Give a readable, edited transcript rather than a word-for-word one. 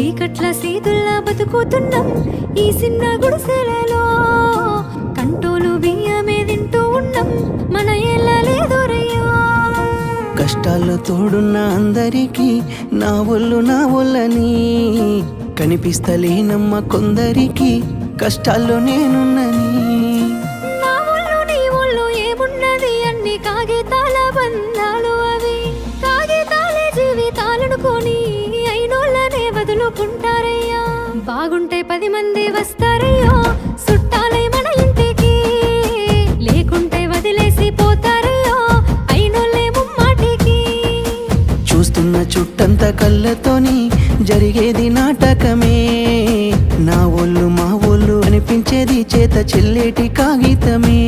చీకట్ల సీతుల్లా బతుకుతున్నాం ఈ చిన్న గుడిసెలలో. కంటోలు బియ్యమే తింటూ ఉన్నాం మన ఏళ్ళ లేదోరయ్యా. కష్టాల్లో తోడున్న అందరికీ నా ఒళ్ళని కనిపిస్తలేనమ్మ కొందరికి కష్టాల్లో నేనున్నని. నా ఒళ్ళు నీ ఒళ్ళు ఏమున్నది అన్ని కాగితాల బంధాలు, అవి కాగితాలే జీవితాలనుకొని అయినోళ్ళనే వదులుకుంటారయ్యా. బాగుంటే 10 మంది వస్తారయ్యో చుట్టాలై మన ఇంటికి, లేకుంటే వదిలేసి పోతారయ్యో అయినోళ్ళే ముమ్మాటికి. చూస్తున్న చుట్టంత కళ్ళతోని జరిగేది నాటకమే, నా ఒళ్ళు మా ఒళ్ళు అనిపించేది చేత చెల్లేటి కాగితమే.